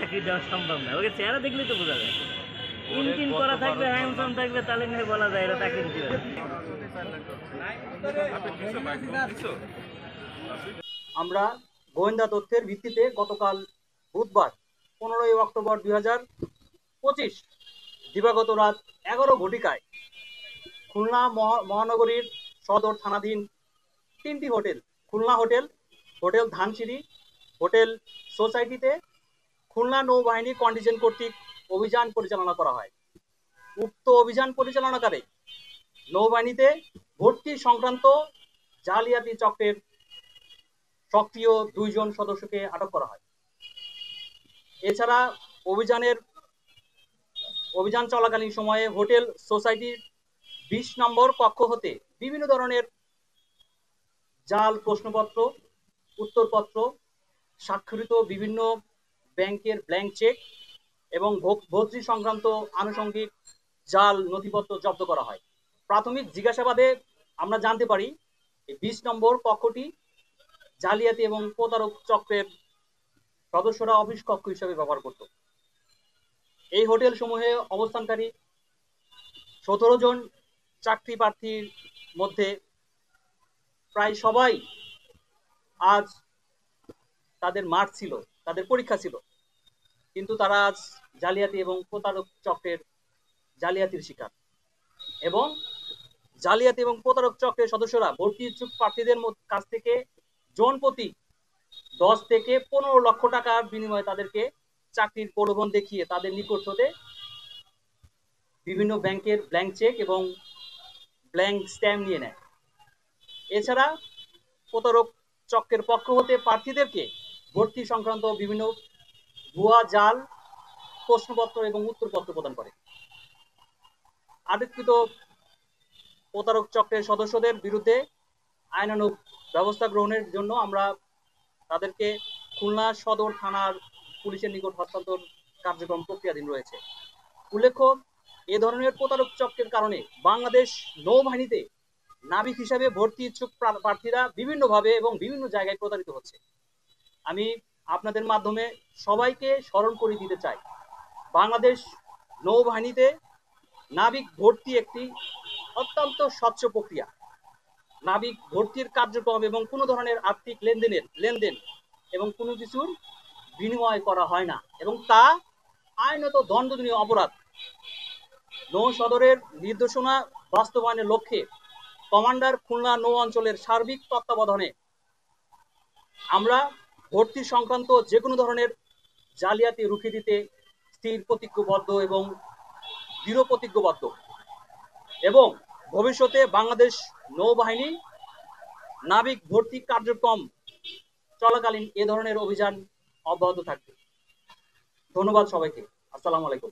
চাকরি দেওয়া সম্ভব না। ওকে চেহারা দেখলেই তো বোঝা যায়। ইনটিন করা থাকবে, হ্যান্ডসাম থাকবে, তাহলে নিয়ে বলা যায় এরা চাকরি দিতে পারে। আমরা গোয়েন্দা তথ্যের ভিত্তিতে গতকাল বুধবার 15ই অক্টোবর 2025 দিবাগত রাত 11 ঘটিকায় খুলনা মহানগরীর সদর থানাধীন 3টি hotel, Khulna hotel, hotel Dhansiri, hotel সোসাইটিতে খুলনা নৌবাহিনী কন্টিনজেন্ট কর্তৃক অভিযান পরিচালনা করা হয়। উক্ত অভিযান পরিচালনাকালে নৌবাহিনীতে ভর্তি সংক্রান্ত জালিয়াতি চক্রের সক্রিয় 2 জন সদস্যকে আটক করা হয়। এছাড়া অভিযান চলাকালীন সময়ে হোটেল সোসাইটির 20 নম্বর কক্ষ হতে বিভিন্ন ধরনের জাল প্রশ্নপত্র, উত্তরপত্র, স্বাক্ষরিত বিভিন্ন ব্যাংকের ব্ল্যাঙ্ক চেক এবং ভর্তি সংক্রান্ত আনুষঙ্গিক জাল নথিপত্র জব্দ করা হয়। প্রাথমিক জিজ্ঞাসাবাদে আমরা জানতে পারি 20 নম্বর কক্ষটি জালিয়াতি এবং প্রতারক চক্রের সদস্যরা অফিস কক্ষ হিসেবে ব্যবহার করত। এই হোটেল সমূহে অবস্থানকারী 17 জন চাকরি প্রার্থীর মধ্যে প্রায় সবাই আজ তাদের মার্ক ছিল, তাদের পরীক্ষা ছিল, কিন্তু তারা আজ জালিয়াতি এবং প্রতারক চক্রের জালিয়াতির শিকার। এবং জালিয়াতি এবং প্রতারক চক্রের সদস্যরা ভর্তি ইচ্ছুক প্রার্থীদের কাছ থেকে জন প্রতি 10 থেকে 15 লক্ষ টাকার বিনিময়ে তাদেরকে চাকরির প্রলোভন দেখিয়ে তাদের নিকট হতে বিভিন্ন ব্যাংকের ব্ল্যাঙ্ক চেক এবং ব্ল্যাঙ্ক স্ট্যাম্প নিয়ে নেয়। এছাড়া প্রতারক চক্রের পক্ষ হতে প্রার্থীদেরকে ভর্তি সংক্রান্ত বিভিন্ন ভুয়া জাল প্রশ্নপত্র এবং উত্তরপত্র প্রদান করে। আটককৃত প্রতারক চক্রের সদস্যদের বিরুদ্ধে আইনানুগ ব্যবস্থা গ্রহণের জন্য আমরা তাদেরকে খুলনা সদর থানার পুলিশের নিকট হস্তান্তর কার্যক্রম প্রক্রিয়াধীন রয়েছে। উল্লেখ্য, এ ধরনের প্রতারক চক্রের কারণে বাংলাদেশ নৌবাহিনীতে নাবিক হিসাবে ভর্তি ইচ্ছুক প্রার্থীরা বিভিন্নভাবে এবং বিভিন্ন জায়গায় প্রতারিত হচ্ছে। আমি আপনাদের মাধ্যমে সবাইকে স্মরণ করে দিতে চাই, বাংলাদেশ নৌবাহিনীতে নাবিক ভর্তি একটি অত্যন্ত স্বচ্ছ প্রক্রিয়া। নাবিক ভর্তির কার্যক্রম এবং কোনো ধরনের আর্থিক লেনদেন এবং কোনো কিছুর বিনিময় করা হয় না এবং তা আইনত দণ্ডনীয় অপরাধ। নৌ সদরের নির্দেশনা বাস্তবায়নের লক্ষ্যে কমান্ডার খুলনা নৌ অঞ্চলের সার্বিক তত্ত্বাবধানে আমরা ভর্তি সংক্রান্ত যে কোনো ধরনের জালিয়াতি রুখে দিতে স্থির প্রতিজ্ঞবদ্ধ এবং দৃঢ় প্রতিজ্ঞবদ্ধ এবং ভবিষ্যতে বাংলাদেশ নৌবাহিনী নাবিক ভর্তি কার্যক্রম চলাকালীন এ ধরনের অভিযান অব্যাহত থাকবে। ধন্যবাদ সবাইকে। আসসালামু আলাইকুম।